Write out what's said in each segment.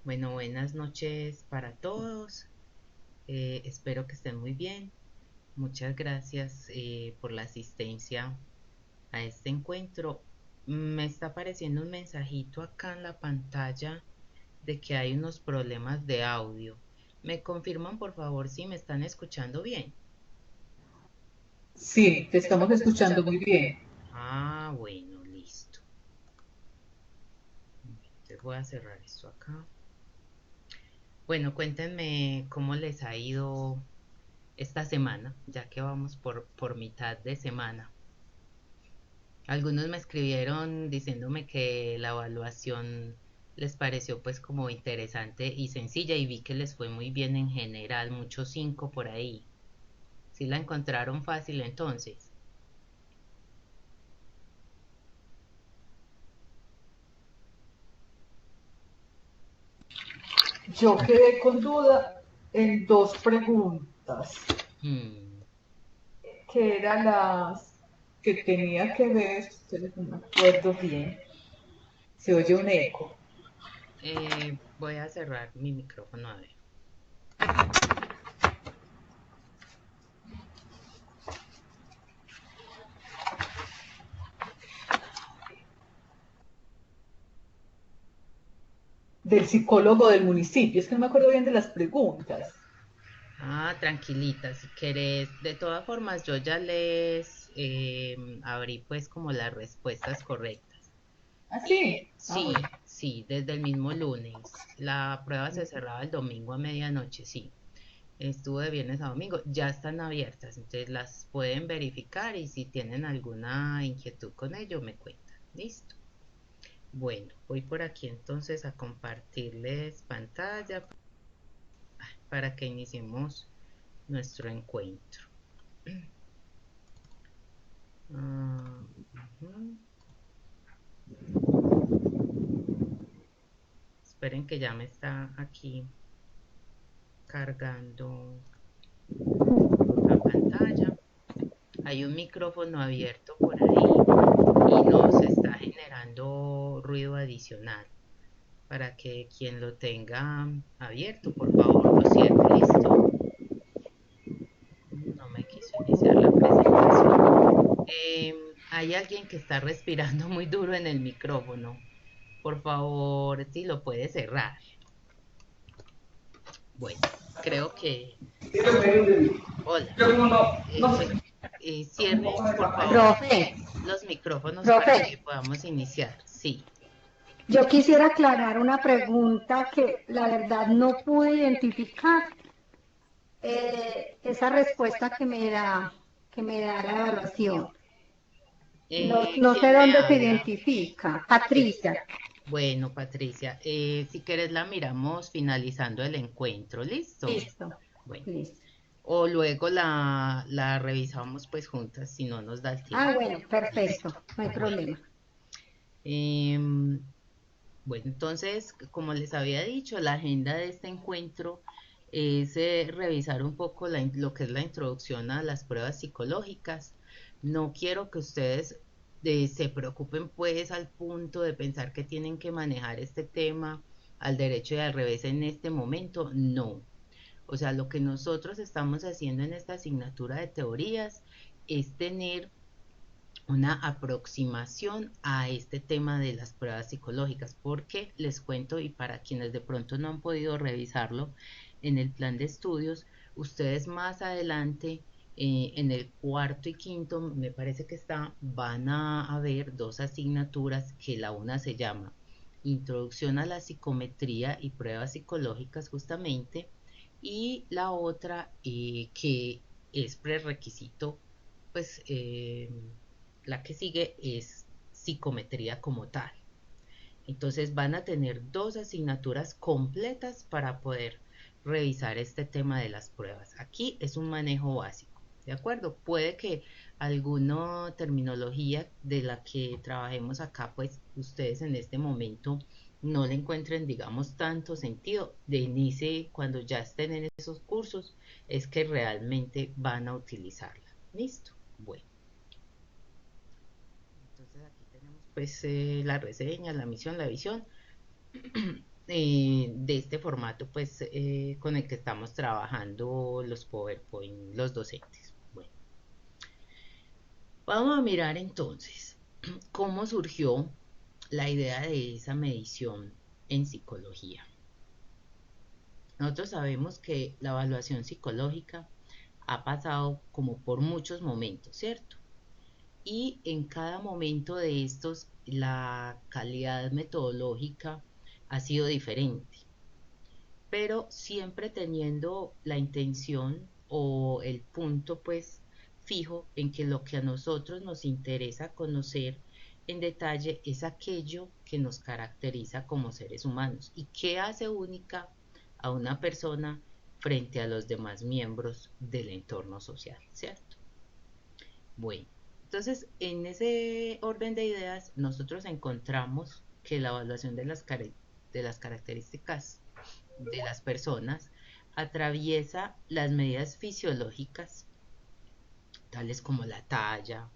Bueno, buenas noches para todos. Espero que estén muy bien. Muchas gracias por la asistencia a este encuentro. Me está apareciendo un mensajito acá en la pantalla de que hay unos problemas de audio. ¿Me confirman por favor si me están escuchando bien? Sí, te estamos escuchando muy bien. Ah, bueno, listo. Entonces voy a cerrar esto acá. Bueno, cuéntenme cómo les ha ido esta semana, ya que vamos por mitad de semana. Algunos me escribieron diciéndome que la evaluación les pareció pues como interesante y sencilla y vi que les fue muy bien en general, muchos 5 por ahí. ¿Sí la encontraron fácil entonces? Yo quedé con duda en dos preguntas, Hmm, que eran las que tenía que ver, no me acuerdo bien, se oye un eco, voy a cerrar mi micrófono a ver. del psicólogo del municipio, es que no me acuerdo bien de las preguntas. Ah, tranquilita, si querés. De todas formas, yo ya les abrí pues como las respuestas correctas. ¿Ah, sí? Ah, Sí, bueno. sí, desde el mismo lunes. La prueba se cerraba el domingo a medianoche, sí. Estuvo de viernes a domingo. Ya están abiertas, entonces las pueden verificar y si tienen alguna inquietud con ello, me cuentan. Listo. Bueno, voy por aquí entonces a compartirles pantalla para que iniciemos nuestro encuentro. Ah, ujú. Esperen que ya me está aquí cargando la pantalla. Hay un micrófono abierto por ahí y nos está generando ruido adicional para que quien lo tenga abierto, por favor, lo cierre. Listo. No me quiso iniciar la presentación. Hay alguien que está respirando muy duro en el micrófono. Por favor, si lo puede cerrar. Bueno, creo que... Hola. Pues cierren, por favor, Profe, los micrófonos para profe, que podamos iniciar. Sí. yo quisiera aclarar una pregunta que la verdad no pude identificar. Esa respuesta que me da la evaluación. No, no sé ¿Quién me dónde se habla? identifica. ¿Quién? Patricia. Bueno, Patricia, si quieres la miramos finalizando el encuentro, ¿listo? Listo, Bueno, listo. o luego la revisamos pues juntas si no nos da el Ah, tiempo. bueno, perfecto, Listo. no hay Bueno, problema. em, bueno, entonces, como les había dicho, la agenda de este encuentro es revisar un poco lo que es la introducción a las pruebas psicológicas. No quiero que ustedes se preocupen pues al punto de pensar que tienen que manejar este tema al derecho y al revés en este momento. No. O sea, lo que nosotros estamos haciendo en esta asignatura de teorías es tener una aproximación a este tema de las pruebas psicológicas, porque les cuento y para quienes de pronto no han podido revisarlo en el plan de estudios, ustedes más adelante en el cuarto y quinto, me parece que está, van a haber dos asignaturas que la una se llama Introducción a la psicometría y pruebas psicológicas justamente, y la otra que es prerequisito, pues la que sigue es psicometría como tal. Entonces van a tener dos asignaturas completas para poder revisar este tema de las pruebas. Aquí es un manejo básico, ¿de acuerdo? Puede que alguna terminología de la que trabajemos acá, pues ustedes en este momento no le encuentren, digamos, tanto sentido. De inicio, cuando ya estén en esos cursos, es que realmente van a utilizarla. ¿Listo? Bueno. Entonces aquí tenemos pues la reseña, la misión, la visión. de este formato pues con el que estamos trabajando los PowerPoint, los docentes. Bueno, vamos a mirar entonces cómo surgió la idea de esa medición en psicología. Nosotros sabemos que la evaluación psicológica ha pasado como por muchos momentos, ¿cierto? Y en cada momento de estos la calidad metodológica ha sido diferente, pero siempre teniendo la intención o el punto pues fijo en que lo que a nosotros nos interesa conocer en detalle es aquello que nos caracteriza como seres humanos y que hace única a una persona frente a los demás miembros del entorno social, ¿cierto? Bueno, entonces en ese orden de ideas nosotros encontramos que la evaluación de las características de las personas atraviesa las medidas fisiológicas, tales como la talla,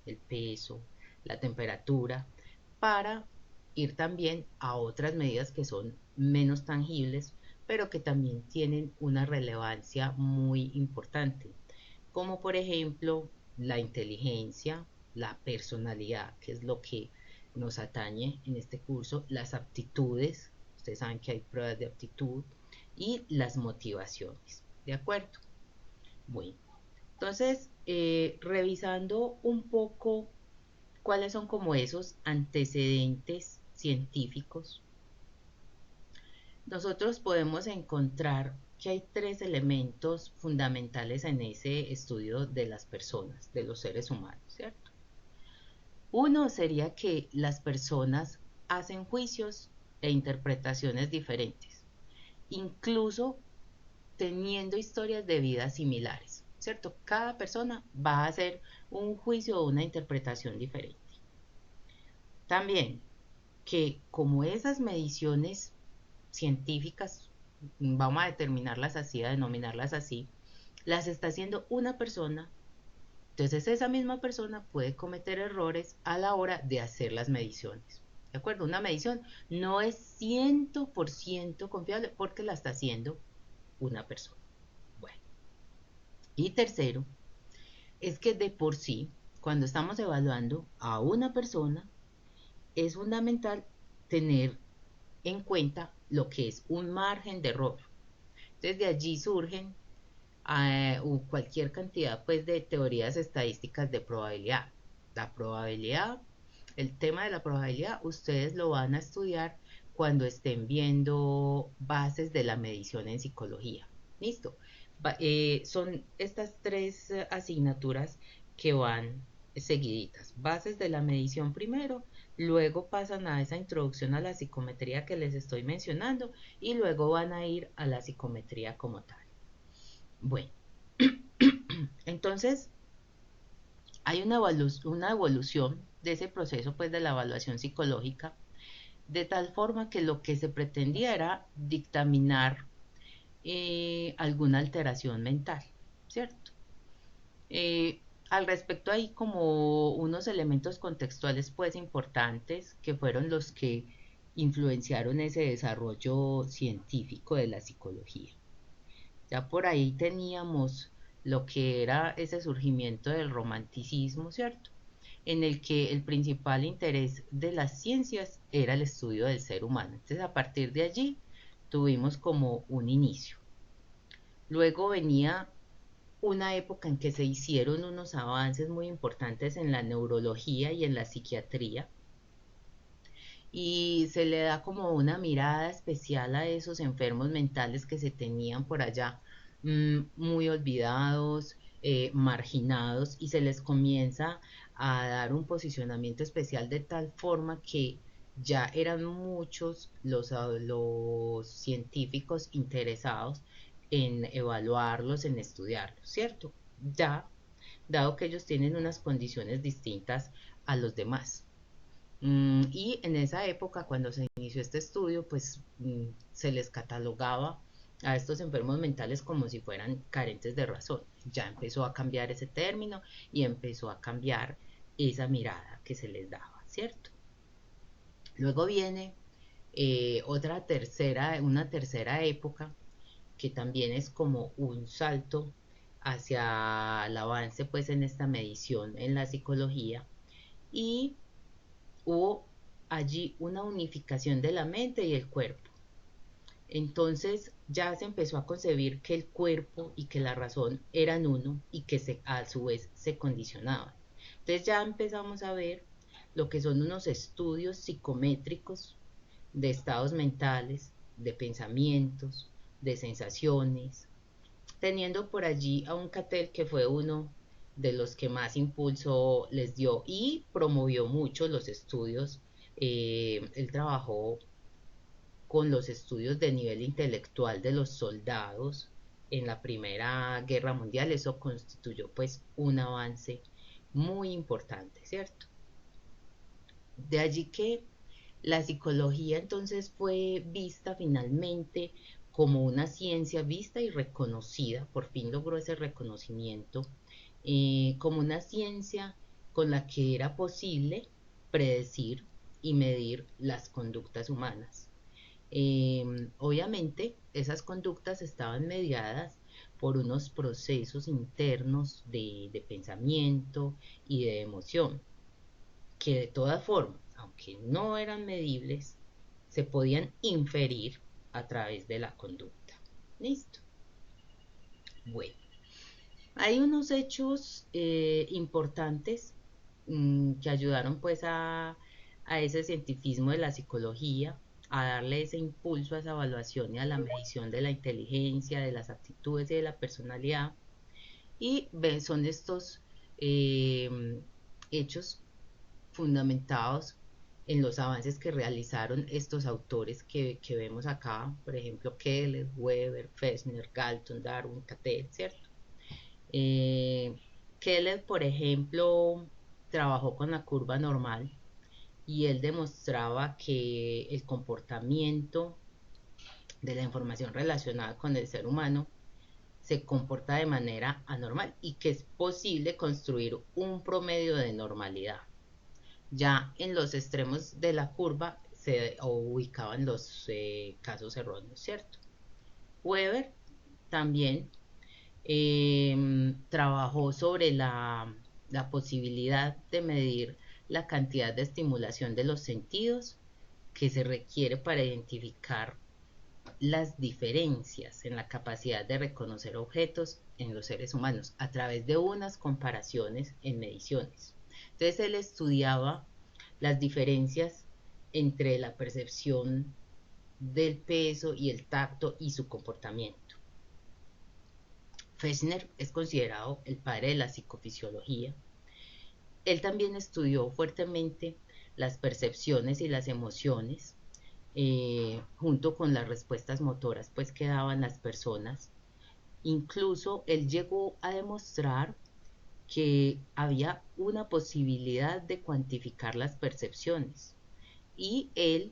el peso, la temperatura, para ir también a otras medidas que son menos tangibles, pero que también tienen una relevancia muy importante, como por ejemplo la inteligencia, la personalidad, que es lo que nos atañe en este curso, las aptitudes, ustedes saben que hay pruebas de aptitud, y las motivaciones, ¿de acuerdo? Bueno, entonces, revisando un poco cuáles son como esos antecedentes científicos, nosotros podemos encontrar que hay tres elementos fundamentales en ese estudio de las personas, de los seres humanos, ¿cierto? Uno sería que las personas hacen juicios e interpretaciones diferentes, incluso teniendo historias de vida similares, ¿cierto? Cada persona va a hacer un juicio o una interpretación diferente. También que como esas mediciones científicas, vamos a determinarlas así, a denominarlas así, las está haciendo una persona, entonces esa misma persona puede cometer errores a la hora de hacer las mediciones. ¿De acuerdo? Una medición no es 100% confiable porque la está haciendo una persona. Bueno. Y tercero, es que de por sí, cuando estamos evaluando a una persona, es fundamental tener en cuenta lo que es un margen de error. Entonces de allí surgen cualquier cantidad pues de teorías estadísticas de probabilidad. La probabilidad, el tema de la probabilidad, ustedes lo van a estudiar cuando estén viendo bases de la medición en psicología. ¿Listo? Son estas tres asignaturas que van seguiditas. Bases de la medición primero, luego pasan a esa introducción a la psicometría que les estoy mencionando y luego van a ir a la psicometría como tal. Bueno, entonces hay una evolución de ese proceso pues de la evaluación psicológica de tal forma que lo que se pretendía era dictaminar alguna alteración mental, ¿cierto? Al respecto hay como unos elementos contextuales pues importantes que fueron los que influenciaron ese desarrollo científico de la psicología. Ya por ahí teníamos lo que era ese surgimiento del romanticismo, ¿cierto? En el que el principal interés de las ciencias era el estudio del ser humano. Entonces a partir de allí tuvimos como un inicio. Luego venía una época en que se hicieron unos avances muy importantes en la neurología y en la psiquiatría y se le da como una mirada especial a esos enfermos mentales que se tenían por allá muy olvidados, marginados y se les comienza a dar un posicionamiento especial de tal forma que ya eran muchos los científicos interesados en evaluarlos, en estudiarlos, ¿cierto? Ya, dado que ellos tienen unas condiciones distintas a los demás. Y en esa época, cuando se inició este estudio, pues se les catalogaba a estos enfermos mentales como si fueran carentes de razón. Ya empezó a cambiar ese término y empezó a cambiar esa mirada que se les daba, ¿cierto? Luego viene Una tercera época que también es como un salto hacia el avance pues en esta medición en la psicología, y hubo allí una unificación de la mente y el cuerpo. Entonces ya se empezó a concebir que el cuerpo y que la razón eran uno y que a su vez se condicionaban. Entonces ya empezamos a ver lo que son unos estudios psicométricos de estados mentales, de pensamientos, de sensaciones, teniendo por allí a un Cattell que fue uno de los que más impulso les dio y promovió mucho los estudios. Él trabajó con los estudios de nivel intelectual de los soldados en la Primera Guerra Mundial. Eso constituyó pues un avance muy importante, ¿cierto? De allí que la psicología entonces fue vista finalmente como una ciencia vista y reconocida, por fin logró ese reconocimiento, como una ciencia con la que era posible predecir y medir las conductas humanas. Obviamente esas conductas estaban mediadas por unos procesos internos de pensamiento y de emoción, que de todas formas, aunque no eran medibles, se podían inferir a través de la conducta. ¿Listo? Bueno, hay unos hechos importantes que ayudaron pues a ese cientifismo de la psicología, a darle ese impulso a esa evaluación y a la medición de la inteligencia, de las actitudes y de la personalidad. Y son estos hechos fundamentados en los avances que realizaron estos autores que vemos acá, por ejemplo, Keller, Weber, Fechner, Galton, Darwin, Cattell, ¿cierto? Eh, Keller, por ejemplo, trabajó con la curva normal y él demostraba que el comportamiento de la información relacionada con el ser humano se comporta de manera anormal y que es posible construir un promedio de normalidad. Ya en los extremos de la curva se ubicaban los casos erróneos, ¿cierto? Weber también trabajó sobre la posibilidad de medir la cantidad de estimulación de los sentidos que se requiere para identificar las diferencias en la capacidad de reconocer objetos en los seres humanos a través de unas comparaciones en mediciones. Entonces él estudiaba las diferencias entre la percepción del peso y el tacto y su comportamiento. Fechner es considerado el padre de la psicofisiología. Él también estudió fuertemente las percepciones y las emociones, junto con las respuestas motoras pues, que daban las personas. Incluso él llegó a demostrar que había una posibilidad de cuantificar las percepciones, y él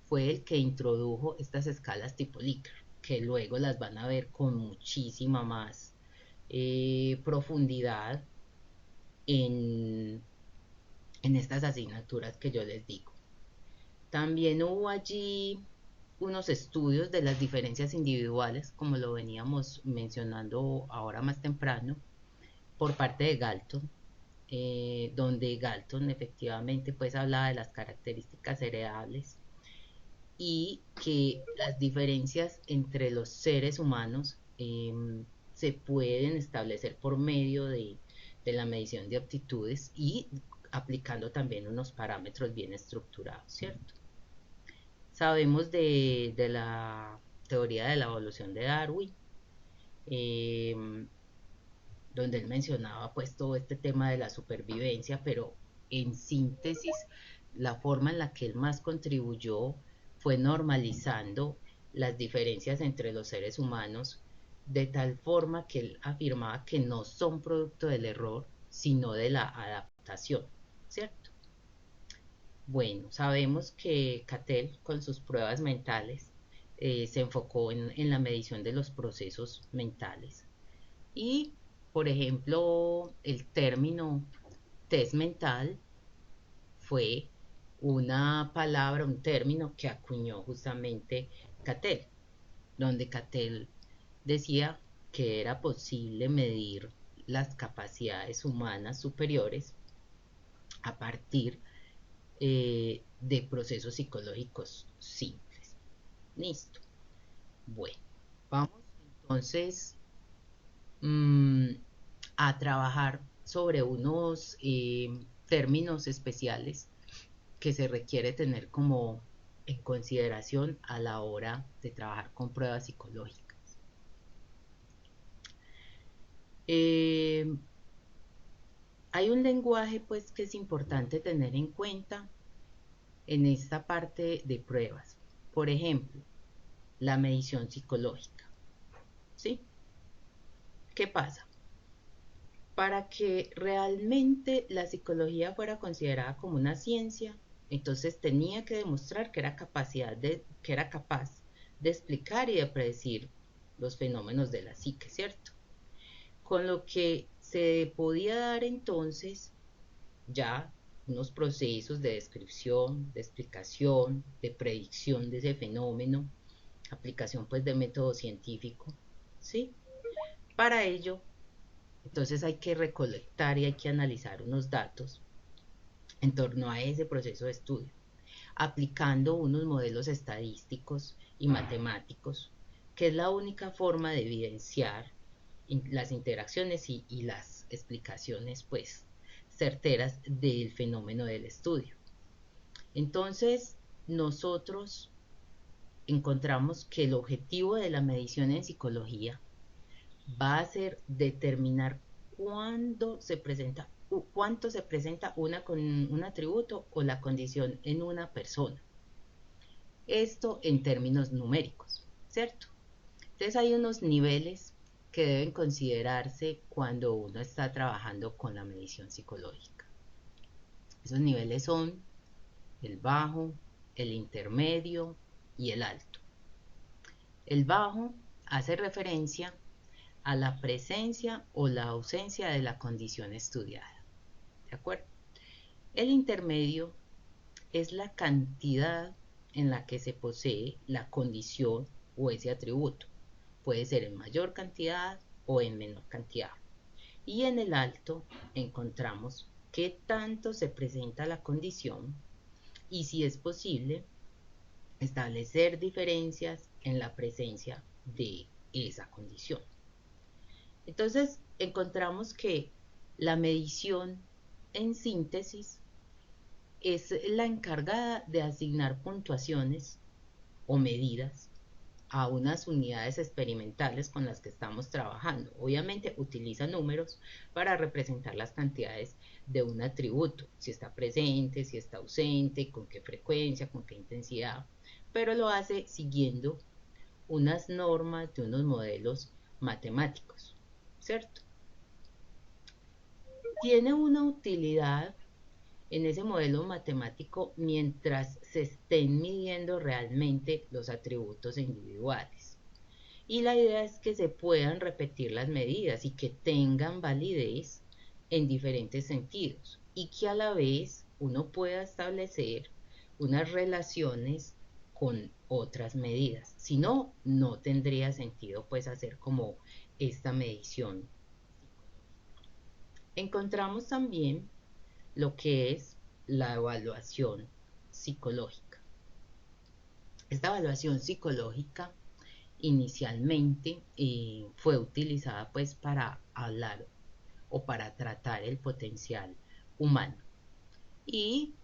fue el que introdujo estas escalas tipo Likert, que luego las van a ver con muchísima más profundidad en, en estas asignaturas que yo les digo. También hubo allí unos estudios de las diferencias individuales, como lo veníamos mencionando ahora más temprano, por parte de Galton, donde Galton efectivamente pues hablaba de las características heredables y que las diferencias entre los seres humanos se pueden establecer por medio de la medición de aptitudes y aplicando también unos parámetros bien estructurados, ¿cierto? Sabemos de la teoría de la evolución de Darwin, eh, donde él mencionaba pues todo este tema de la supervivencia, pero en síntesis, la forma en la que él más contribuyó fue normalizando las diferencias entre los seres humanos, de tal forma que él afirmaba que no son producto del error, sino de la adaptación, ¿cierto? Bueno, sabemos que Cattell con sus pruebas mentales se enfocó en la medición de los procesos mentales. Y, por ejemplo, el término test mental fue una palabra, un término que acuñó justamente Cattell, donde Cattell decía que era posible medir las capacidades humanas superiores a partir de procesos psicológicos simples. Listo. Bueno, vamos entonces mmm, a trabajar sobre unos términos especiales que se requiere tener como en consideración a la hora de trabajar con pruebas psicológicas. Hay un lenguaje pues que es importante tener en cuenta en esta parte de pruebas. Por ejemplo, la medición psicológica. ¿Sí? ¿Qué pasa? Para que realmente la psicología fuera considerada como una ciencia, entonces tenía que demostrar que era capaz de explicar y de predecir los fenómenos de la psique, ¿cierto? Con lo que se podía dar entonces ya unos procesos de descripción, de explicación, de predicción de ese fenómeno, aplicación pues de método científico, ¿sí? Para ello, entonces hay que recolectar y hay que analizar unos datos en torno a ese proceso de estudio, aplicando unos modelos estadísticos y matemáticos, que es la única forma de evidenciar las interacciones y las explicaciones pues certeras del fenómeno del estudio. Entonces, nosotros encontramos que el objetivo de la medición en psicología va a ser determinar cuándo se presenta, cuánto se presenta con un atributo o la condición en una persona. Esto en términos numéricos, ¿cierto? Entonces hay unos niveles que deben considerarse cuando uno está trabajando con la medición psicológica. Esos niveles son el bajo, el intermedio y el alto. El bajo hace referencia a la presencia o la ausencia de la condición estudiada. ¿De acuerdo? El intermedio es la cantidad en la que se posee la condición o ese atributo. Puede ser en mayor cantidad o en menor cantidad. Y en el alto encontramos qué tanto se presenta la condición y si es posible establecer diferencias en la presencia de esa condición. Entonces encontramos que la medición en síntesis es la encargada de asignar puntuaciones o medidas a unas unidades experimentales con las que estamos trabajando. Obviamente utiliza números para representar las cantidades de un atributo, si está presente, si está ausente, con qué frecuencia, con qué intensidad, pero lo hace siguiendo unas normas de unos modelos matemáticos, ¿cierto? Tiene una utilidad en ese modelo matemático mientras se estén midiendo realmente los atributos individuales. Y la idea es que se puedan repetir las medidas y que tengan validez en diferentes sentidos y que a la vez uno pueda establecer unas relaciones con otras medidas. Si no, no tendría sentido pues hacer como esta medición. Encontramos también lo que es la evaluación psicológica. Esta evaluación psicológica inicialmente fue utilizada pues para hablar o para tratar el potencial humano y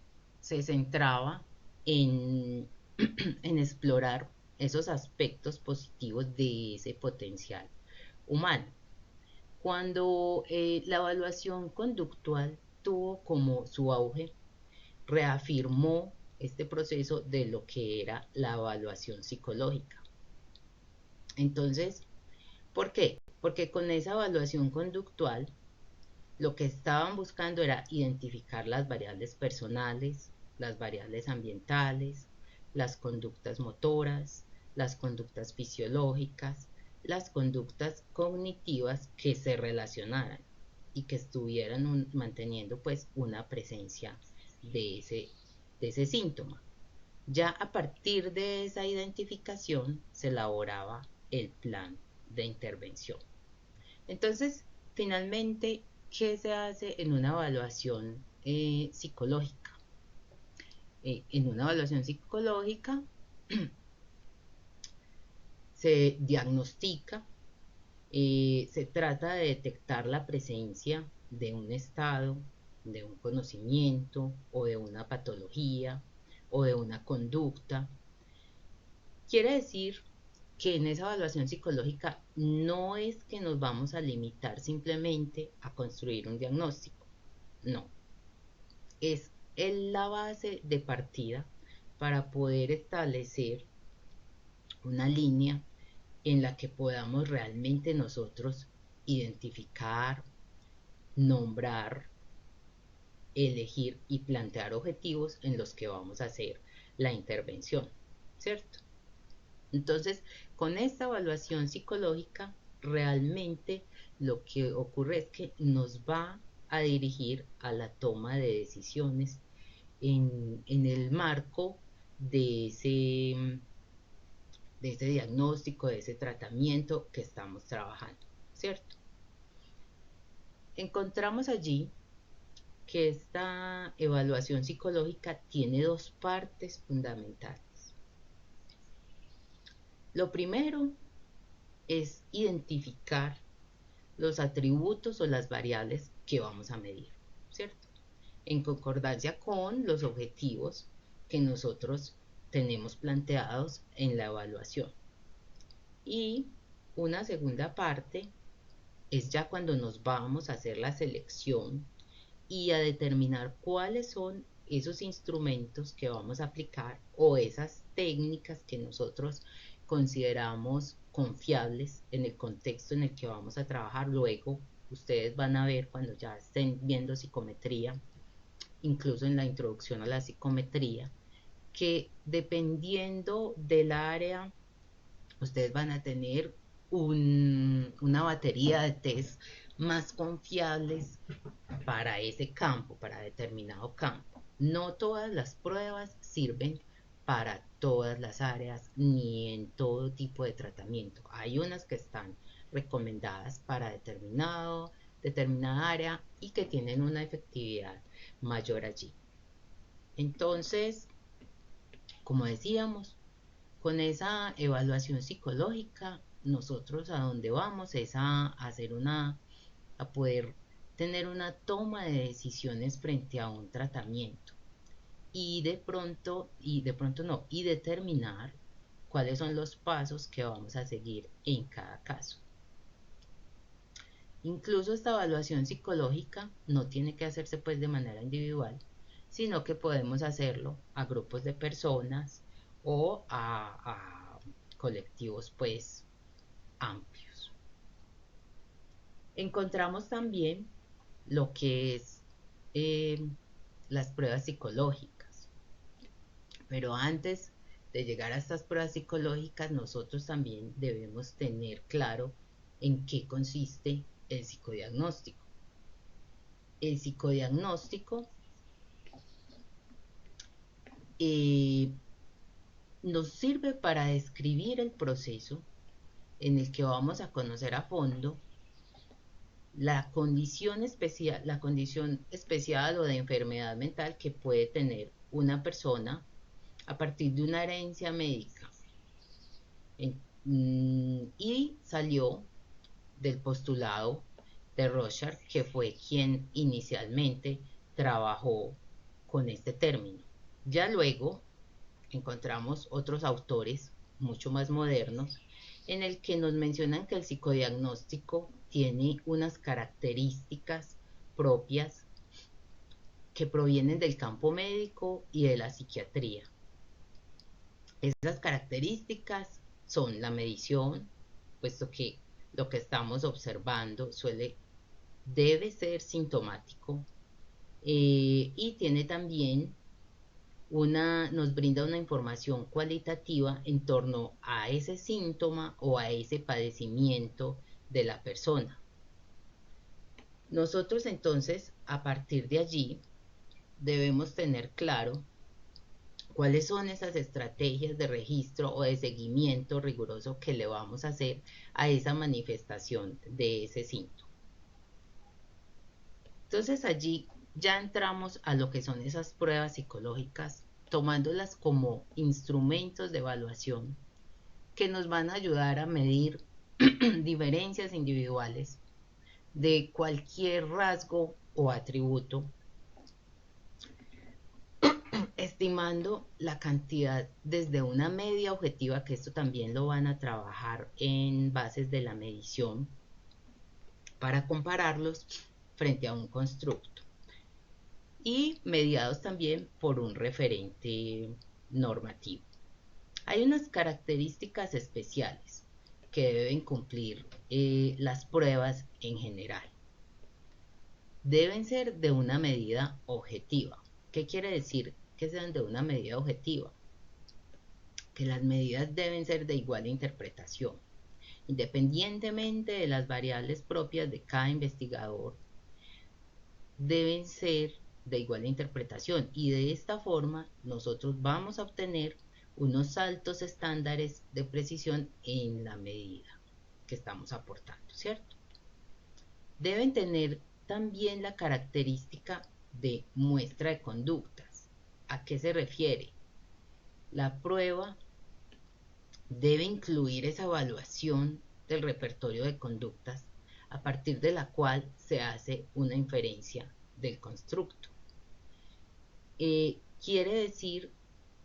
se centraba en, en explorar esos aspectos positivos de ese potencial humano. Cuando la evaluación conductual tuvo como su auge, reafirmó este proceso de lo que era la evaluación psicológica. Entonces, ¿por qué? Porque con esa evaluación conductual, lo que estaban buscando era identificar las variables personales, las variables ambientales, las conductas motoras, las conductas fisiológicas, las conductas cognitivas que se relacionaran y que estuvieran manteniendo pues una presencia de ese de ese síntoma. Ya a partir de esa identificación se elaboraba el plan de intervención. Entonces, finalmente, ¿qué se hace en una evaluación psicológica? En una evaluación psicológica se diagnostica, se trata de detectar la presencia de un estado, de un conocimiento o de una patología o de una conducta. Quiere decir que en esa evaluación psicológica no es que nos vamos a limitar simplemente a construir un diagnóstico, no, es la base de partida para poder establecer una línea en la que podamos realmente nosotros identificar, nombrar, elegir y plantear objetivos en los que vamos a hacer la intervención, ¿cierto? Entonces, con esta evaluación psicológica, realmente lo que ocurre es que nos va a dirigir a la toma de decisiones en el marco de ese diagnóstico, de ese tratamiento que estamos trabajando, ¿cierto? Encontramos allí que esta evaluación psicológica tiene dos partes fundamentales. Lo primero es identificar los atributos o las variables que vamos a medir, ¿cierto? En concordancia con los objetivos que nosotros tenemos planteados en la evaluación. Y una segunda parte es ya cuando nos vamos a hacer la selección y a determinar cuáles son esos instrumentos que vamos a aplicar o esas técnicas que nosotros consideramos confiables en el contexto en el que vamos a trabajar. Luego ustedes van a ver cuando ya estén viendo psicometría, incluso en la introducción a la psicometría, que dependiendo del área, ustedes van a tener una batería de test más confiables para ese campo, para determinado campo. No todas las pruebas sirven para todas las áreas ni en todo tipo de tratamiento. Hay unas que están recomendadas para determinada área y que tienen una efectividad mayor allí. Entonces, como decíamos, con esa evaluación psicológica, nosotros a donde vamos es a hacer a poder tener una toma de decisiones frente a un tratamiento y de pronto no, y determinar cuáles son los pasos que vamos a seguir en cada caso. Incluso esta evaluación psicológica no tiene que hacerse pues de manera individual, sino que podemos hacerlo a grupos de personas o a colectivos pues amplios. Encontramos también lo que es las pruebas psicológicas, pero antes de llegar a estas pruebas psicológicas nosotros también debemos tener claro en qué consiste el psicodiagnóstico. El psicodiagnóstico nos sirve para describir el proceso en el que vamos a conocer a fondo la condición especial o de enfermedad mental que puede tener una persona a partir de una herencia médica. Y salió del postulado de Rorschach, que fue quien inicialmente trabajó con este término. Ya luego encontramos otros autores mucho más modernos en el que nos mencionan que el psicodiagnóstico tiene unas características propias que provienen del campo médico y de la psiquiatría. Esas características son la medición, puesto que lo que estamos observando debe ser sintomático, y tiene también nos brinda una información cualitativa en torno a ese síntoma o a ese padecimiento de la persona. Nosotros entonces, a partir de allí, debemos tener claro ¿Cuáles son esas estrategias de registro o de seguimiento riguroso que le vamos a hacer a esa manifestación de ese síntoma? Entonces allí ya entramos a lo que son esas pruebas psicológicas, tomándolas como instrumentos de evaluación que nos van a ayudar a medir diferencias individuales de cualquier rasgo o atributo, estimando la cantidad desde una media objetiva, que esto también lo van a trabajar en bases de la medición para compararlos frente a un constructo, y mediados también por un referente normativo. Hay unas características especiales que deben cumplir las pruebas en general. Deben ser de una medida objetiva. ¿Qué quiere decir que sean de una medida objetiva? Que las medidas deben ser de igual interpretación, independientemente de las variables propias de cada investigador, deben ser de igual interpretación, y de esta forma nosotros vamos a obtener unos altos estándares de precisión en la medida que estamos aportando, ¿cierto? Deben tener también la característica de muestra de conductas. ¿A qué se refiere? La prueba debe incluir esa evaluación del repertorio de conductas a partir de la cual se hace una inferencia del constructo. Quiere decir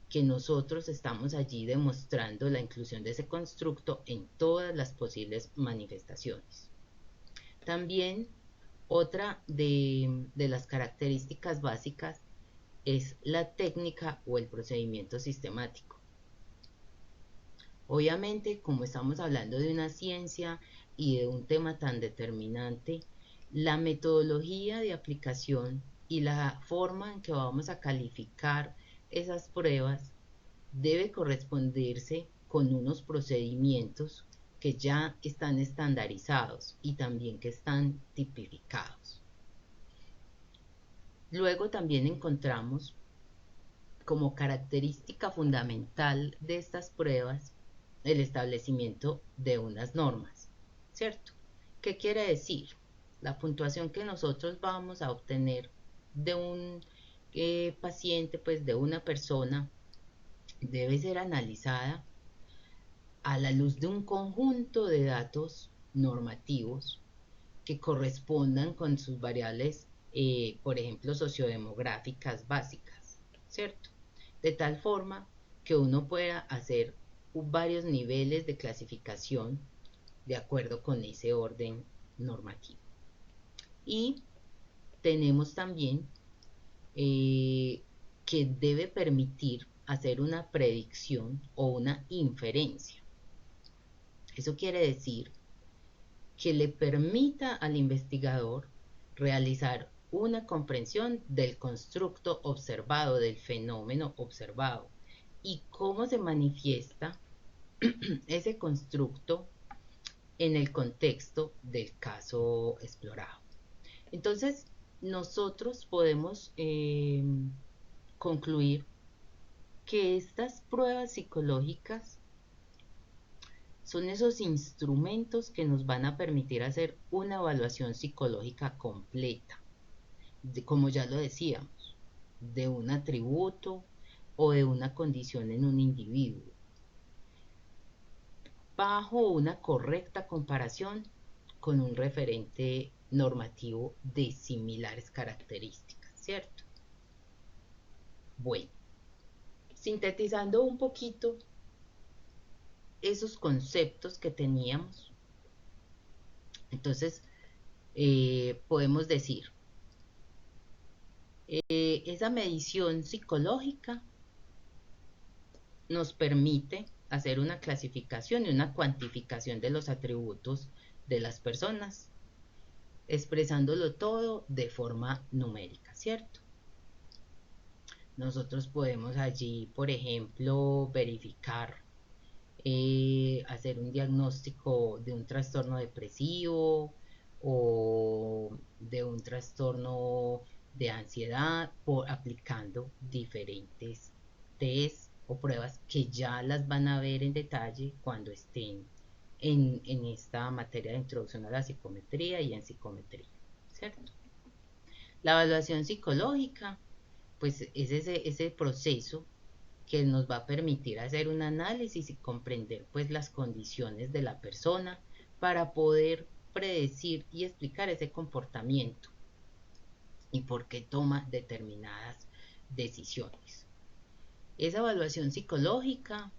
que nosotros estamos allí demostrando la inclusión de ese constructo en todas las posibles manifestaciones. También otra de las características básicas es la técnica o el procedimiento sistemático. Obviamente, como estamos hablando de una ciencia y de un tema tan determinante, la metodología de aplicación y la forma en que vamos a calificar esas pruebas debe corresponderse con unos procedimientos que ya están estandarizados y también que están tipificados. Luego también encontramos como característica fundamental de estas pruebas el establecimiento de unas normas, ¿cierto? ¿Qué quiere decir? La puntuación que nosotros vamos a obtener de un paciente, pues de una persona, debe ser analizada a la luz de un conjunto de datos normativos que correspondan con sus variables, por ejemplo, sociodemográficas básicas, ¿cierto? De tal forma que uno pueda hacer varios niveles de clasificación de acuerdo con ese orden normativo. Y tenemos también que debe permitir hacer una predicción o una inferencia. Eso quiere decir que le permita al investigador realizar una comprensión del constructo observado, del fenómeno observado, y cómo se manifiesta ese constructo en el contexto del caso explorado. Entonces, nosotros podemos concluir que estas pruebas psicológicas son esos instrumentos que nos van a permitir hacer una evaluación psicológica completa, como ya lo decíamos, de un atributo o de una condición en un individuo, bajo una correcta comparación con un referente normativo de similares características, ¿cierto? Bueno, sintetizando un poquito esos conceptos que teníamos, entonces podemos decir, esa medición psicológica nos permite hacer una clasificación y una cuantificación de los atributos de las personas, expresándolo todo de forma numérica, ¿cierto? Nosotros podemos allí, por ejemplo, verificar, hacer un diagnóstico de un trastorno depresivo o de un trastorno de ansiedad aplicando diferentes test o pruebas que ya las van a ver en detalle cuando estén en esta materia de introducción a la psicometría y en psicometría, ¿cierto? La evaluación psicológica, pues es ese proceso que nos va a permitir hacer un análisis y comprender pues las condiciones de la persona para poder predecir y explicar ese comportamiento y por qué toma determinadas decisiones. Esa evaluación psicológica,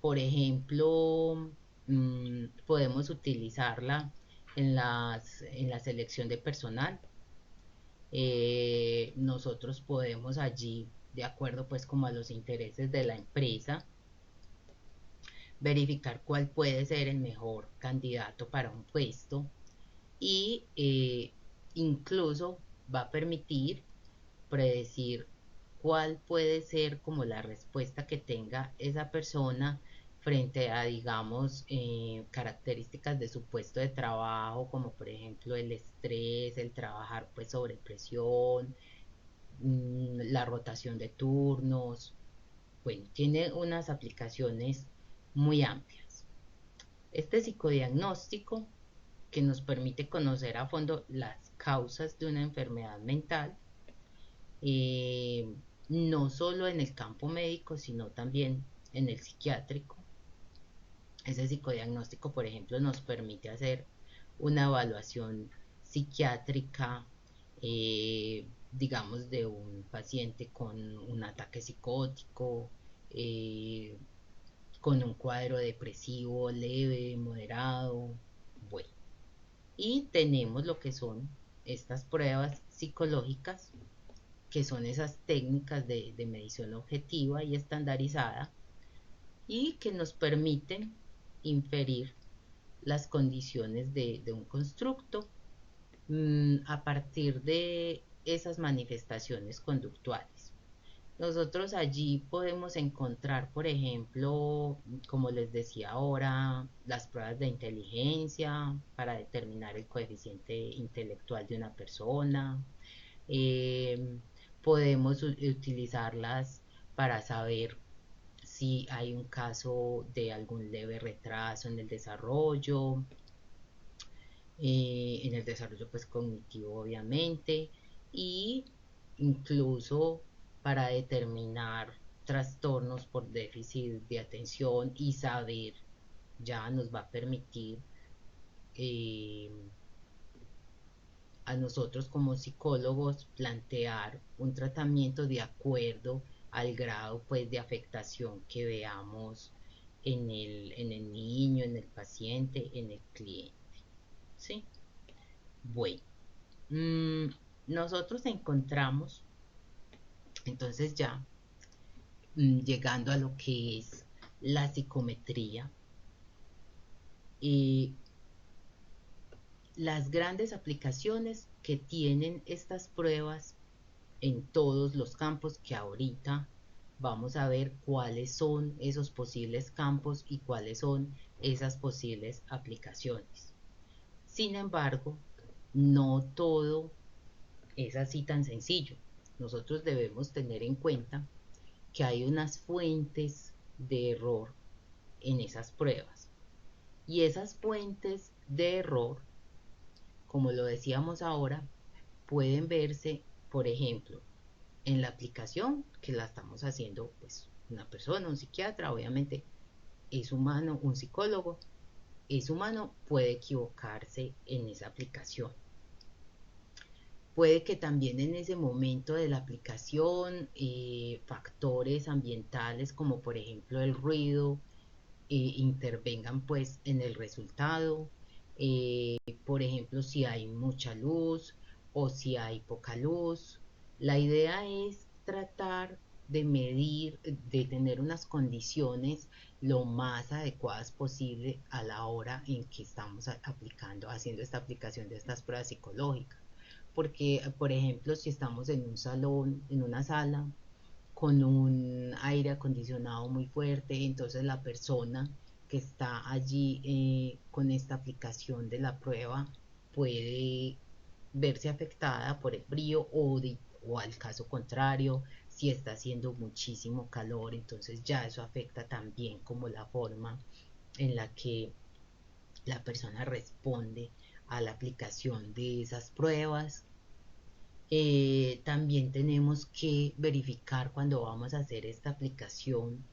por ejemplo, podemos utilizarla en la selección de personal. Nosotros podemos allí, de acuerdo pues como a los intereses de la empresa, verificar cuál puede ser el mejor candidato para un puesto y incluso va a permitir predecir cuál puede ser como la respuesta que tenga esa persona frente a, digamos, características de su puesto de trabajo, como por ejemplo el estrés, el trabajar pues sobre presión, la rotación de turnos. Bueno, tiene unas aplicaciones muy amplias. Este psicodiagnóstico que nos permite conocer a fondo las causas de una enfermedad mental, eh, no solo en el campo médico, sino también en el psiquiátrico. Ese psicodiagnóstico, por ejemplo, nos permite hacer una evaluación psiquiátrica, digamos, de un paciente con un ataque psicótico, eh, con un cuadro depresivo leve, moderado. Bueno, y tenemos lo que son estas pruebas psicológicas, que son esas técnicas de medición objetiva y estandarizada y que nos permiten inferir las condiciones de un constructo a partir de esas manifestaciones conductuales. Nosotros allí podemos encontrar, por ejemplo, como les decía ahora, las pruebas de inteligencia para determinar el coeficiente intelectual de una persona. Eh, Podemos utilizarlas para saber si hay un caso de algún leve retraso en el desarrollo pues cognitivo obviamente, y incluso para determinar trastornos por déficit de atención y saber, ya nos va a permitir eh, a nosotros como psicólogos plantear un tratamiento de acuerdo al grado pues de afectación que veamos en el niño, en el paciente, en el cliente. ¿Sí? Bueno, mmm, nosotros encontramos entonces ya llegando a lo que es la psicometría, eh, las grandes aplicaciones que tienen estas pruebas en todos los campos, que ahorita vamos a ver cuáles son esos posibles campos y cuáles son esas posibles aplicaciones. Sin embargo, no todo es así tan sencillo. Nosotros debemos tener en cuenta que hay unas fuentes de error en esas pruebas. Y esas fuentes de error, como lo decíamos ahora, pueden verse, por ejemplo, en la aplicación que la estamos haciendo pues una persona, un psiquiatra, obviamente es humano, un psicólogo es humano, puede equivocarse en esa aplicación. Puede que también en ese momento de la aplicación factores ambientales como por ejemplo el ruido intervengan pues en el resultado. Por ejemplo, si hay mucha luz o si hay poca luz. La idea es tratar de medir, de tener unas condiciones lo más adecuadas posible a la hora en que estamos aplicando, haciendo esta aplicación de estas pruebas psicológicas. Porque, por ejemplo, si estamos en un salón, en una sala, con un aire acondicionado muy fuerte, entonces la persona que está allí con esta aplicación de la prueba puede verse afectada por el frío o al caso contrario, si está haciendo muchísimo calor, entonces ya eso afecta también como la forma en la que la persona responde a la aplicación de esas pruebas. También tenemos que verificar cuando vamos a hacer esta aplicación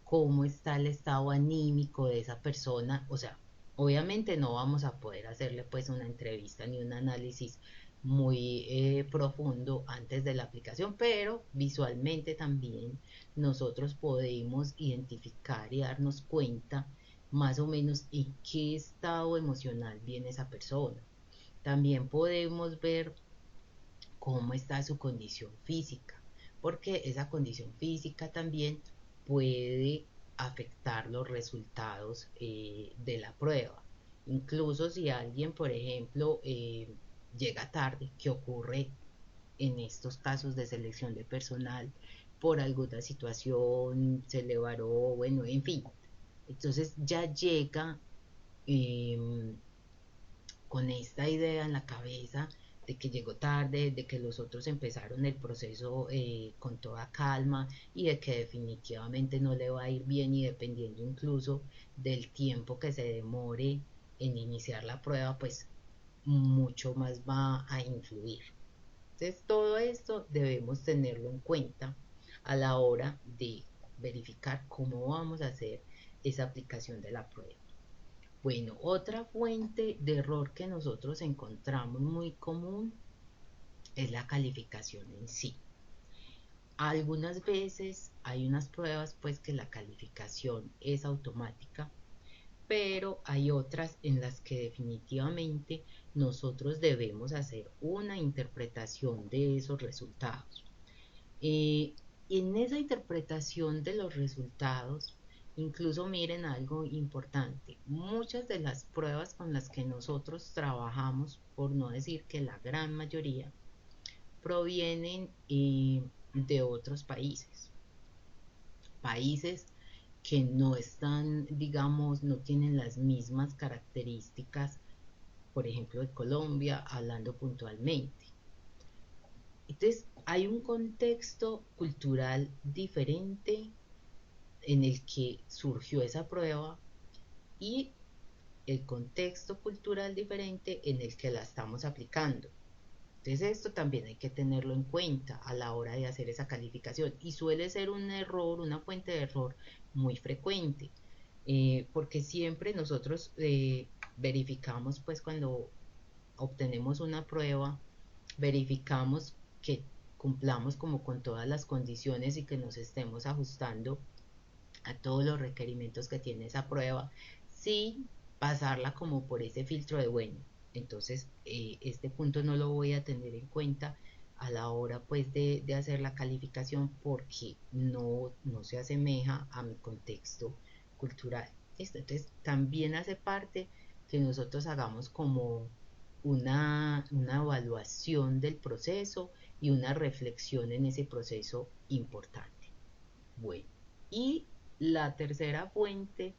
cómo está el estado anímico de esa persona. O sea, obviamente no vamos a poder hacerle pues una entrevista ni un análisis muy profundo antes de la aplicación, pero visualmente también nosotros podemos identificar y darnos cuenta más o menos en qué estado emocional viene esa persona. También podemos ver cómo está su condición física, porque esa condición física también puede afectar los resultados de la prueba. Incluso si alguien, por ejemplo, llega tarde, que ocurre en estos casos de selección de personal por alguna situación, se le varó, bueno, en fin. Entonces ya llega eh, con esta idea en la cabeza de que llegó tarde, de que los otros empezaron el proceso con toda calma y de que definitivamente no le va a ir bien, y dependiendo incluso del tiempo que se demore en iniciar la prueba, pues mucho más va a influir. Entonces todo esto debemos tenerlo en cuenta a la hora de verificar cómo vamos a hacer esa aplicación de la prueba. Bueno, otra fuente de error que nosotros encontramos muy común es la calificación en sí. Algunas veces hay unas pruebas pues que la calificación es automática, pero hay otras en las que definitivamente nosotros debemos hacer una interpretación de esos resultados. Eh, en esa interpretación de los resultados, incluso miren algo importante, muchas de las pruebas con las que nosotros trabajamos, por no decir que la gran mayoría, provienen de otros países, países que no están, digamos, no tienen las mismas características, por ejemplo, de Colombia, hablando puntualmente. Entonces, hay un contexto cultural diferente en el que surgió esa prueba y el contexto cultural diferente en el que la estamos aplicando. Entonces esto también hay que tenerlo en cuenta a la hora de hacer esa calificación, y suele ser un error, una fuente de error muy frecuente, porque siempre nosotros verificamos pues cuando obtenemos una prueba, verificamos que cumplamos como con todas las condiciones y que nos estemos ajustando a todos los requerimientos que tiene esa prueba, sin pasarla como por ese filtro de bueno. Entonces, este punto no lo voy a tener en cuenta a la hora pues de hacer la calificación, porque no se asemeja a mi contexto cultural. ¿Listo? Entonces, también hace parte que nosotros hagamos como una evaluación del proceso y una reflexión en ese proceso importante. Bueno, y la tercera fuente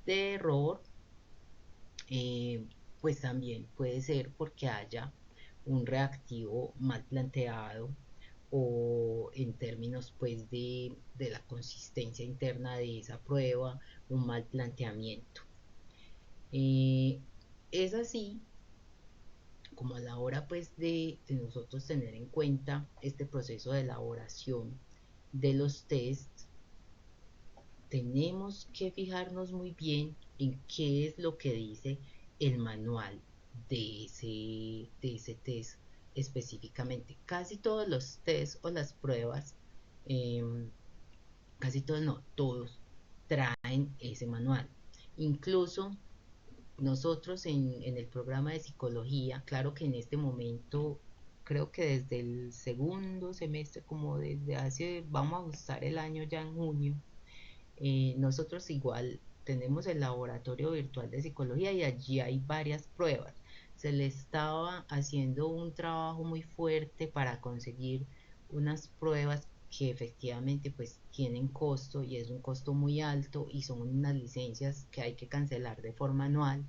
de error, eh, pues también puede ser porque haya un reactivo mal planteado, o en términos pues de la consistencia interna de esa prueba, un mal planteamiento. Eh, es así como a la hora pues de nosotros tener en cuenta este proceso de elaboración de los tests, tenemos que fijarnos muy bien en qué es lo que dice el manual de ese test específicamente. Casi todos los tests o las pruebas, eh, casi todos no, todos traen ese manual. Incluso nosotros en el programa de psicología, claro que en este momento, creo que desde el segundo semestre, como desde hace, vamos a ajustar el año ya en junio, nosotros igual tenemos el laboratorio virtual de psicología y allí hay varias pruebas. Se le estaba haciendo un trabajo muy fuerte para conseguir unas pruebas que efectivamente pues tienen costo, y es un costo muy alto, y son unas licencias que hay que cancelar de forma anual.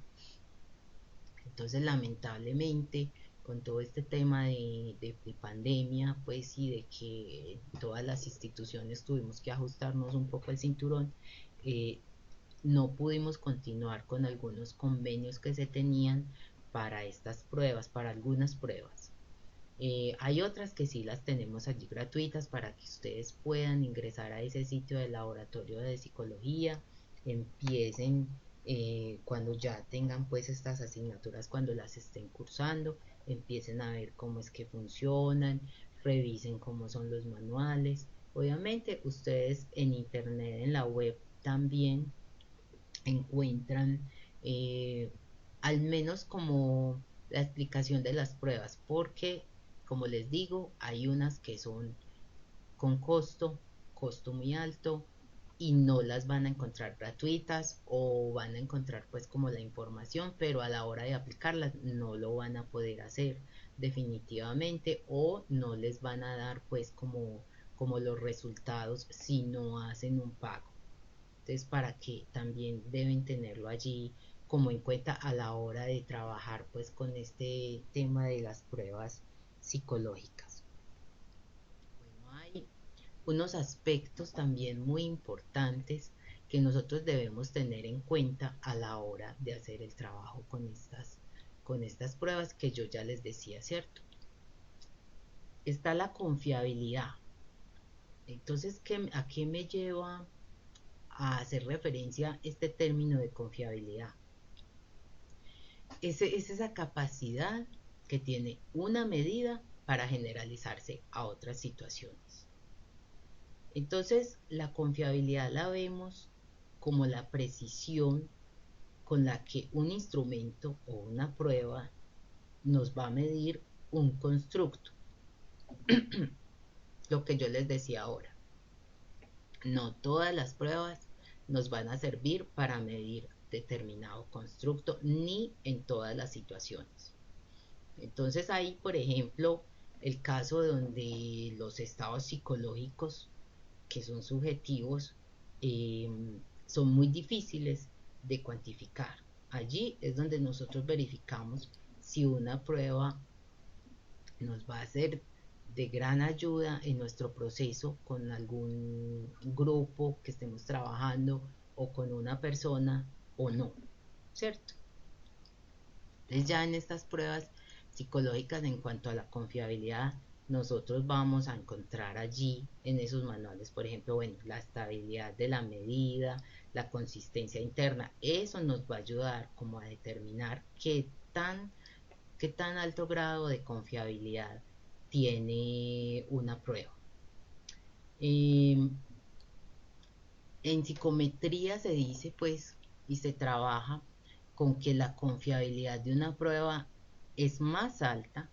Entonces lamentablemente con todo este tema de pandemia, pues y de que todas las instituciones tuvimos que ajustarnos un poco el cinturón, eh, no pudimos continuar con algunos convenios que se tenían para estas pruebas, para algunas pruebas. Hay otras que sí las tenemos allí gratuitas para que ustedes puedan ingresar a ese sitio del laboratorio de psicología, empiecen cuando ya tengan pues estas asignaturas, cuando las estén cursando, empiecen a ver cómo es que funcionan, revisen cómo son los manuales. Obviamente ustedes en internet, en la web también encuentran al menos como la explicación de las pruebas, porque como les digo, hay unas que son con costo muy alto y no las van a encontrar gratuitas o van a encontrar pues como la información, pero a la hora de aplicarlas no lo van a poder hacer definitivamente o no les van a dar pues como los resultados si no hacen un pago. Entonces, para que también deben tenerlo allí como en cuenta a la hora de trabajar pues con este tema de las pruebas psicológicas. Bueno, hay unos aspectos también muy importantes que nosotros debemos tener en cuenta a la hora de hacer el trabajo con estas pruebas que yo ya les decía, ¿cierto? Está la confiabilidad. Entonces, ¿a qué me lleva a hacer referencia este término de confiabilidad? Es esa capacidad que tiene una medida para generalizarse a otras situaciones. Entonces, la confiabilidad la vemos como la precisión con la que un instrumento o una prueba nos va a medir un constructo. Lo que yo les decía ahora, no todas las pruebas nos van a servir para medir determinado constructo ni en todas las situaciones. Entonces hay, por ejemplo, el caso donde los estados psicológicos, que son subjetivos, eh, son muy difíciles de cuantificar. Allí es donde nosotros verificamos si una prueba nos va a ser de gran ayuda en nuestro proceso con algún grupo que estemos trabajando o con una persona o no, ¿cierto? Entonces ya en estas pruebas psicológicas en cuanto a la confiabilidad, nosotros vamos a encontrar allí en esos manuales, por ejemplo, bueno, la estabilidad de la medida, la consistencia interna, eso nos va a ayudar como a determinar qué tan alto grado de confiabilidad tiene una prueba. En psicometría se dice pues y se trabaja con que la confiabilidad de una prueba es más alta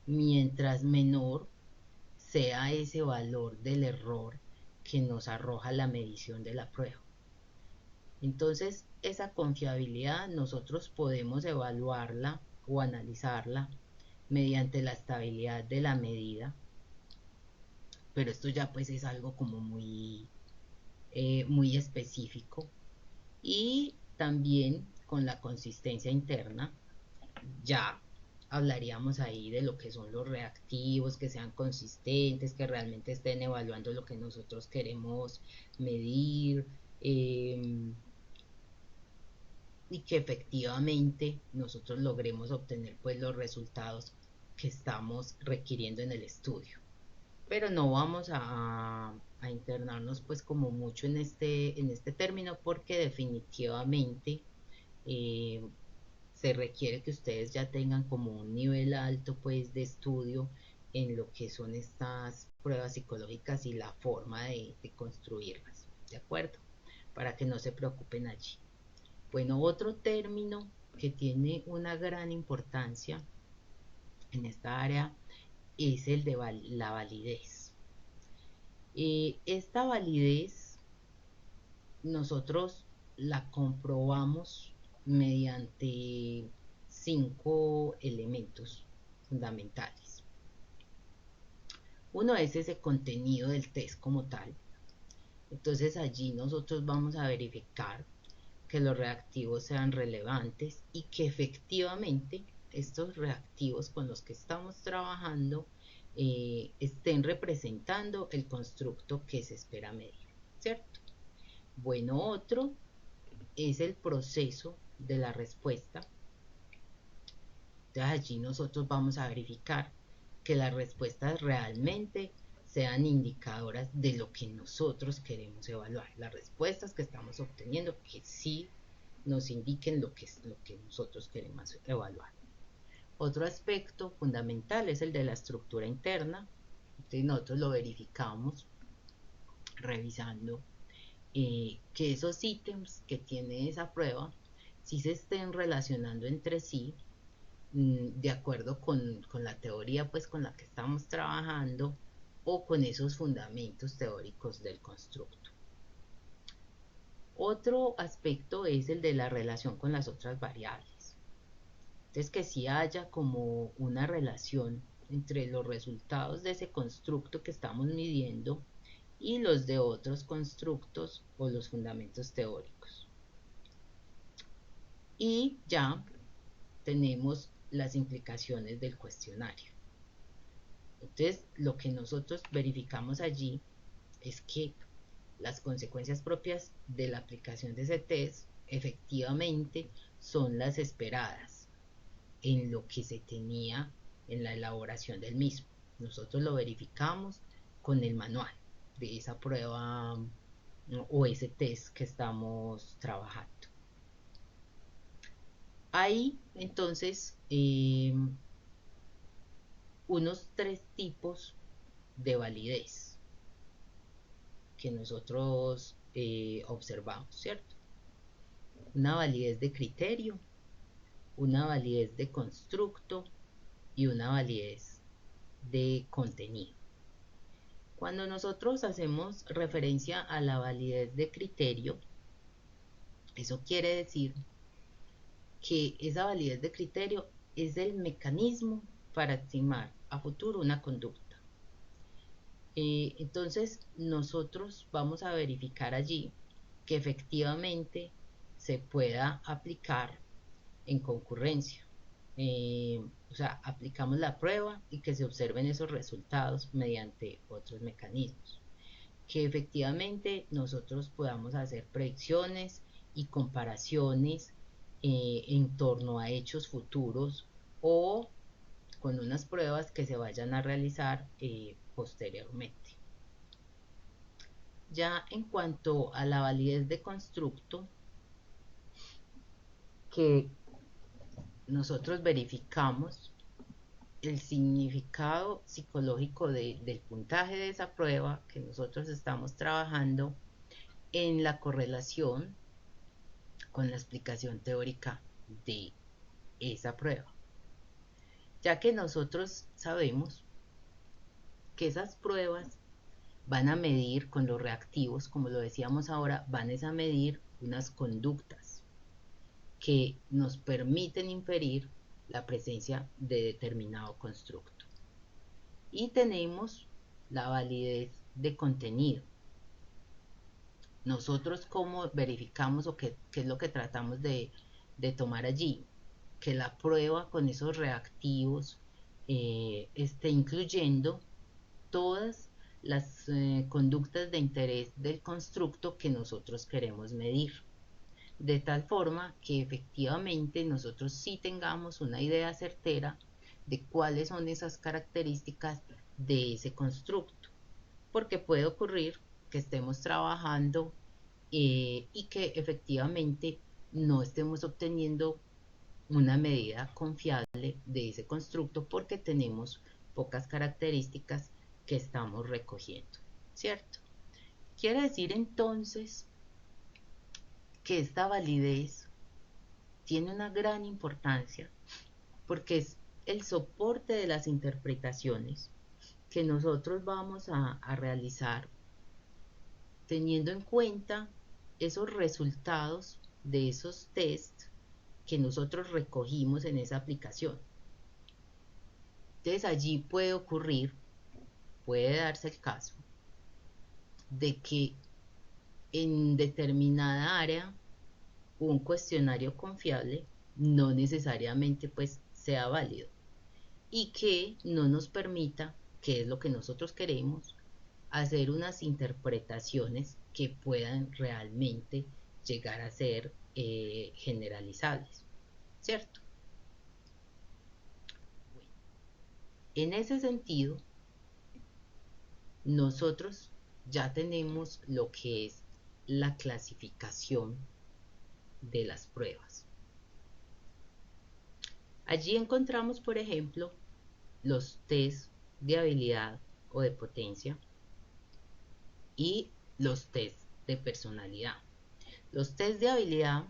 mientras menor sea ese valor del error que nos arroja la medición de la prueba. Entonces, esa confiabilidad nosotros podemos evaluarla o analizarla mediante la estabilidad de la medida, pero esto ya pues es algo como muy específico. Y también con la consistencia interna, ya hablaríamos ahí de lo que son los reactivos, que sean consistentes, que realmente estén evaluando lo que nosotros queremos medir, eh, y que efectivamente nosotros logremos obtener pues los resultados que estamos requiriendo en el estudio. Pero no vamos a internarnos pues como mucho en este término porque definitivamente eh, se requiere que ustedes ya tengan como un nivel alto pues de estudio en lo que son estas pruebas psicológicas y la forma de construirlas, ¿de acuerdo? Para que no se preocupen allí. Bueno, otro término que tiene una gran importancia en esta área es el de la validez. Esta validez nosotros la comprobamos mediante 5 elementos fundamentales. Uno es ese contenido del test como tal. Entonces allí nosotros vamos a verificar que los reactivos sean relevantes y que efectivamente estos reactivos con los que estamos trabajando estén representando el constructo que se espera medir, ¿cierto? Bueno, otro es el proceso de la respuesta. Entonces allí nosotros vamos a verificar que las respuestas realmente sean indicadoras de lo que nosotros queremos evaluar. Las respuestas que estamos obteniendo que sí nos indiquen lo que nosotros queremos evaluar. Otro aspecto fundamental es el de la estructura interna. Entonces nosotros lo verificamos revisando que esos ítems que tiene esa prueba sí se estén relacionando entre sí de acuerdo con la teoría pues con la que estamos trabajando o con esos fundamentos teóricos del constructo. Otro aspecto es el de la relación con las otras variables. Entonces que sí haya como una relación entre los resultados de ese constructo que estamos midiendo y los de otros constructos o los fundamentos teóricos. Y ya tenemos las implicaciones del cuestionario. Entonces, lo que nosotros verificamos allí es que las consecuencias propias de la aplicación de ese test efectivamente son las esperadas en lo que se tenía en la elaboración del mismo. Nosotros lo verificamos con el manual de esa prueba, ¿no?, o ese test que estamos trabajando. Hay entonces unos 3 tipos de validez que nosotros observamos, ¿cierto? Una validez de criterio, una validez de constructo y una validez de contenido. Cuando nosotros hacemos referencia a la validez de criterio, eso quiere decir que esa validez de criterio es el mecanismo para estimar a futuro una conducta. Entonces nosotros vamos a verificar allí que efectivamente se pueda aplicar en concurrencia. O sea, aplicamos la prueba y que se observen esos resultados mediante otros mecanismos. Que efectivamente nosotros podamos hacer predicciones y comparaciones en torno a hechos futuros o con unas pruebas que se vayan a realizar posteriormente. Ya en cuanto a la validez de constructo, que nosotros verificamos el significado psicológico del puntaje de esa prueba que nosotros estamos trabajando en la correlación con la explicación teórica de esa prueba, ya que nosotros sabemos que esas pruebas van a medir con los reactivos, como lo decíamos ahora, van a medir unas conductas que nos permiten inferir la presencia de determinado constructo. Y tenemos la validez de contenido. Nosotros cómo verificamos o qué es lo que tratamos de tomar allí, que la prueba con esos reactivos esté incluyendo todas las conductas de interés del constructo que nosotros queremos medir, de tal forma que efectivamente nosotros sí tengamos una idea certera de cuáles son esas características de ese constructo, porque puede ocurrir que estemos trabajando y que efectivamente no estemos obteniendo una medida confiable de ese constructo porque tenemos pocas características que estamos recogiendo, ¿cierto? Quiere decir entonces que esta validez tiene una gran importancia porque es el soporte de las interpretaciones que nosotros vamos a realizar teniendo en cuenta esos resultados de esos tests que nosotros recogimos en esa aplicación. Entonces allí puede ocurrir, puede darse el caso de que en determinada área un cuestionario confiable no necesariamente pues sea válido y que no nos permita, que es lo que nosotros queremos, hacer unas interpretaciones que puedan realmente llegar a ser generalizables, ¿cierto? Bueno, en ese sentido, nosotros ya tenemos lo que es la clasificación de las pruebas. Allí encontramos, por ejemplo, los test de habilidad o de potencia y los test de personalidad. Los test de habilidad,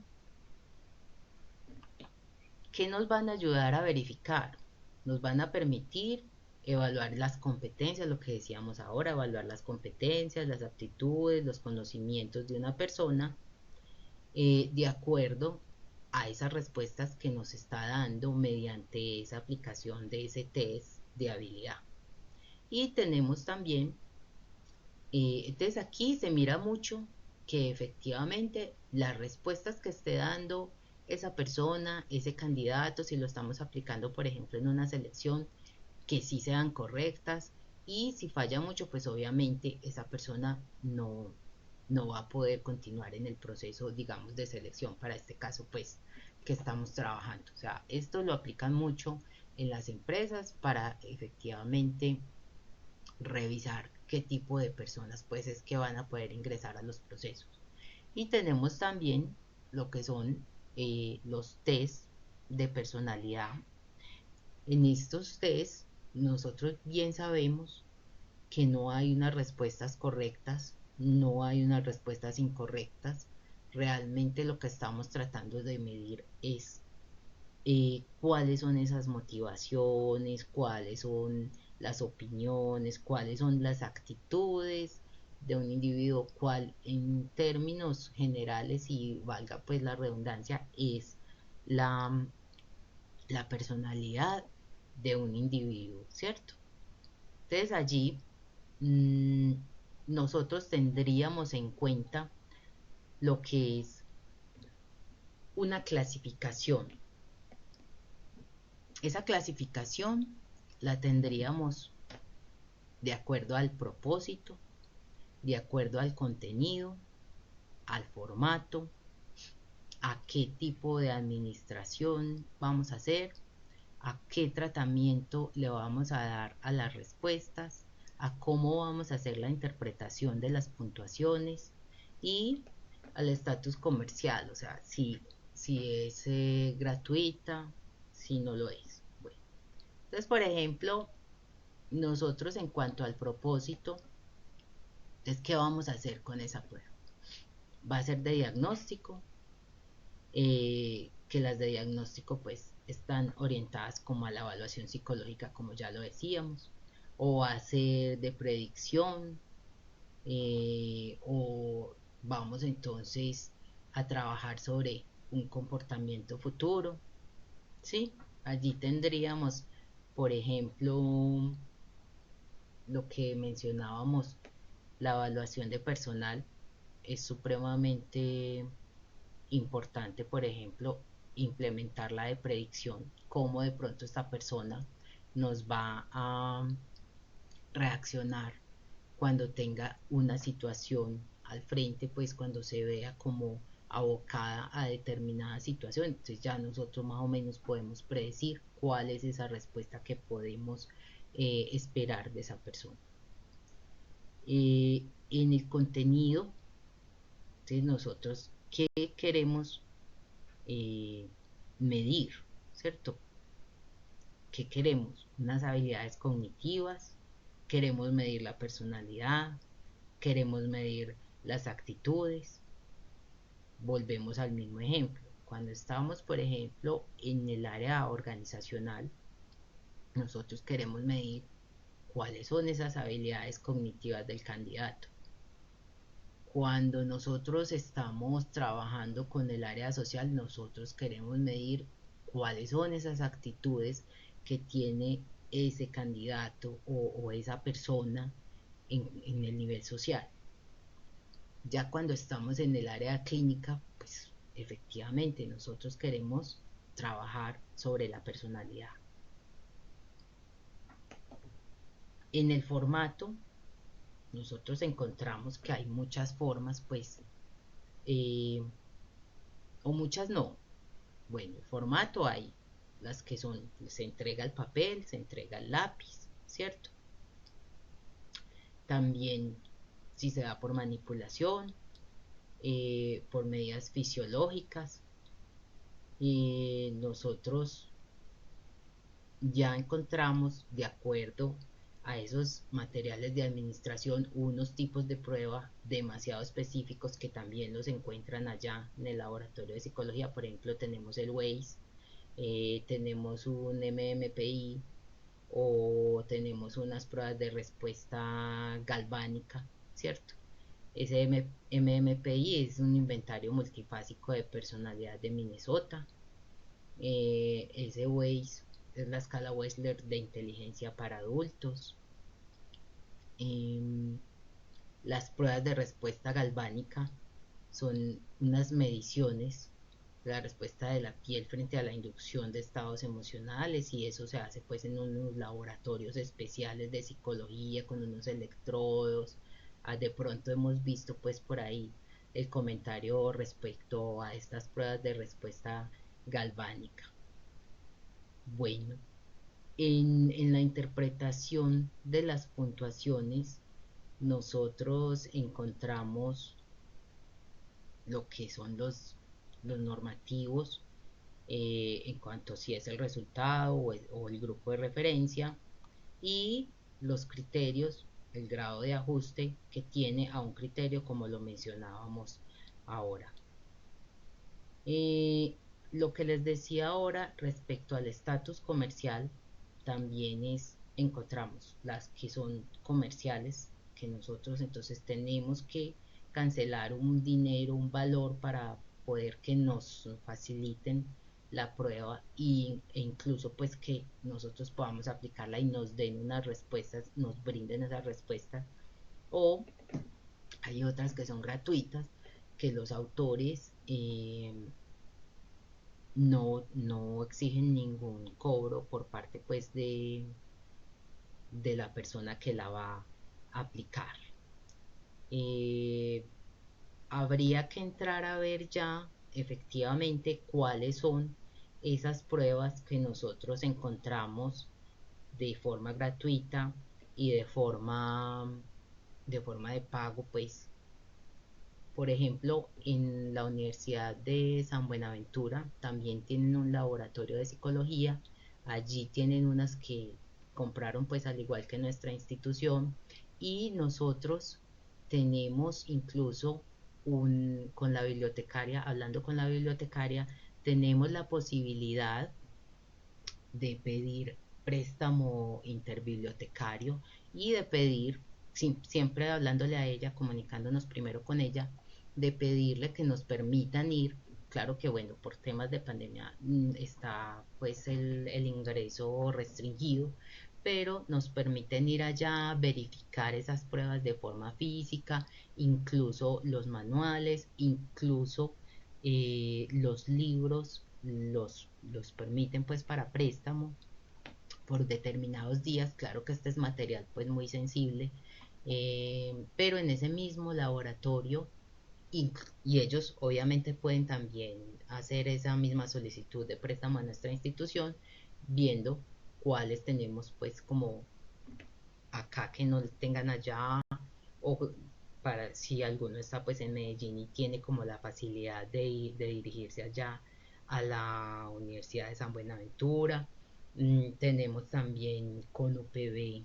¿qué nos van a ayudar a verificar? Nos van a permitir evaluar las competencias, lo que decíamos ahora, evaluar las competencias, las aptitudes, los conocimientos de una persona de acuerdo a esas respuestas que nos está dando mediante esa aplicación de ese test de habilidad. Y tenemos también, entonces aquí se mira mucho que efectivamente las respuestas que esté dando esa persona, ese candidato, si lo estamos aplicando, por ejemplo, en una selección, que sí sean correctas, y si falla mucho, pues obviamente esa persona no va a poder continuar en el proceso, digamos, de selección para este caso, pues, que estamos trabajando. O sea, esto lo aplican mucho en las empresas para efectivamente revisar qué tipo de personas, pues, es que van a poder ingresar a los procesos. Y tenemos también lo que son los test de personalidad. En estos test, nosotros bien sabemos que no hay unas respuestas correctas, no hay unas respuestas incorrectas. Realmente lo que estamos tratando de medir es cuáles son esas motivaciones, cuáles son las opiniones, cuáles son las actitudes de un individuo, cuál en términos generales, y valga pues la redundancia, es la, la personalidad de un individuo, ¿cierto? Entonces allí mmm, nosotros tendríamos en cuenta lo que es una clasificación. Esa clasificación la tendríamos de acuerdo al propósito, de acuerdo al contenido, al formato, a qué tipo de administración vamos a hacer, a qué tratamiento le vamos a dar a las respuestas, a cómo vamos a hacer la interpretación de las puntuaciones y al estatus comercial, o sea, si es gratuita, si no lo es. Bueno, entonces, por ejemplo, nosotros en cuanto al propósito, entonces, ¿qué vamos a hacer con esa prueba? Va a ser de diagnóstico, que las de diagnóstico pues están orientadas como a la evaluación psicológica, como ya lo decíamos, o va a ser de predicción, o vamos entonces a trabajar sobre un comportamiento futuro, ¿sí? Allí tendríamos, por ejemplo, lo que mencionábamos, la evaluación de personal es supremamente importante, por ejemplo, implementar la de predicción, cómo de pronto esta persona nos va a reaccionar cuando tenga una situación al frente, pues cuando se vea como abocada a determinada situación. Entonces ya nosotros más o menos podemos predecir cuál es esa respuesta que podemos esperar de esa persona. En el contenido, entonces nosotros, ¿qué queremos eh, medir? ¿Cierto? ¿Qué queremos? Unas habilidades cognitivas, queremos medir la personalidad, queremos medir las actitudes. Volvemos al mismo ejemplo. Cuando estamos, por ejemplo, en el área organizacional, nosotros queremos medir cuáles son esas habilidades cognitivas del candidato. Cuando nosotros estamos trabajando con el área social, nosotros queremos medir cuáles son esas actitudes que tiene ese candidato o esa persona en el nivel social. Ya cuando estamos en el área clínica, pues efectivamente nosotros queremos trabajar sobre la personalidad. En el formato, nosotros encontramos que hay muchas formas, pues, o muchas no. Bueno, el formato hay las que son, se entrega el papel, se entrega el lápiz, ¿cierto? También si se da por manipulación, por medidas fisiológicas, nosotros ya encontramos, de acuerdo a esos materiales de administración, unos tipos de prueba demasiado específicos que también los encuentran allá en el laboratorio de psicología. Por ejemplo, tenemos el Weiss, tenemos un MMPI, o tenemos unas pruebas de respuesta galvánica, ¿cierto? Ese MMPI es un inventario multifásico de personalidad de Minnesota. Ese Weiss es la escala Wechsler de inteligencia para adultos. Las pruebas de respuesta galvánica son unas mediciones de la respuesta de la piel frente a la inducción de estados emocionales, y eso se hace pues en unos laboratorios especiales de psicología con unos electrodos. De pronto hemos visto pues por ahí el comentario respecto a estas pruebas de respuesta galvánica. Bueno, en la interpretación de las puntuaciones nosotros encontramos lo que son los normativos, en cuanto si es el resultado o el grupo de referencia, y los criterios, el grado de ajuste que tiene a un criterio, como lo mencionábamos ahora. Lo que les decía ahora respecto al estatus comercial, también encontramos las que son comerciales, que nosotros entonces tenemos que cancelar un dinero, un valor para poder que nos faciliten la prueba e incluso pues que nosotros podamos aplicarla y nos den unas respuestas, nos brinden esas respuestas. O hay otras que son gratuitas, que los autores no exigen ningún cobro por parte pues de la persona que la va a aplicar. Habría que entrar a ver ya efectivamente cuáles son esas pruebas que nosotros encontramos de forma gratuita y de pago, pues. Por ejemplo, en la Universidad de San Buenaventura también tienen un laboratorio de psicología. Allí tienen unas que compraron pues al igual que nuestra institución, y nosotros tenemos incluso con la bibliotecaria, hablando con la bibliotecaria, tenemos la posibilidad de pedir préstamo interbibliotecario y de pedir, siempre hablándole a ella, comunicándonos primero con ella, de pedirle que nos permitan ir. Claro que bueno, por temas de pandemia está pues el ingreso restringido, pero nos permiten ir allá, verificar esas pruebas de forma física, incluso los manuales, incluso los libros los permiten pues para préstamo por determinados días. Claro que este es material pues muy sensible, pero en ese mismo laboratorio, y ellos obviamente pueden también hacer esa misma solicitud de préstamo a nuestra institución, viendo cuáles tenemos pues como acá que no tengan allá, o para si alguno está pues en Medellín y tiene como la facilidad de dirigirse allá a la Universidad de San Buenaventura. Tenemos también con UPB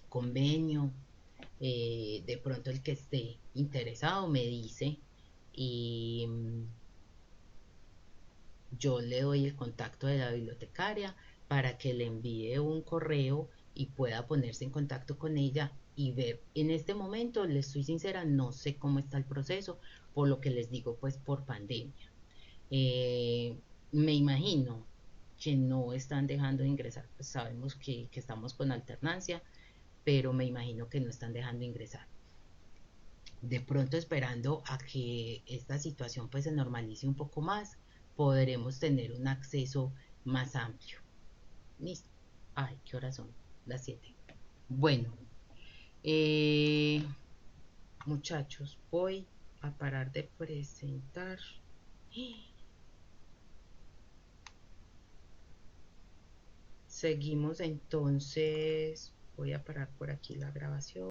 convenio. De pronto el que esté interesado me dice, y yo le doy el contacto de la bibliotecaria para que le envíe un correo y pueda ponerse en contacto con ella y ver. En este momento, les soy sincera, no sé cómo está el proceso, por lo que les digo, pues por pandemia. Me imagino que no están dejando de ingresar, pues sabemos que estamos con alternancia, pero me imagino que no están dejando de ingresar. De pronto esperando a que esta situación pues se normalice un poco más, podremos tener un acceso más amplio. Listo. Ay, ¿qué horas son? Las 7. Bueno, eh, muchachos, voy a parar de presentar. Seguimos entonces. Voy a parar por aquí la grabación.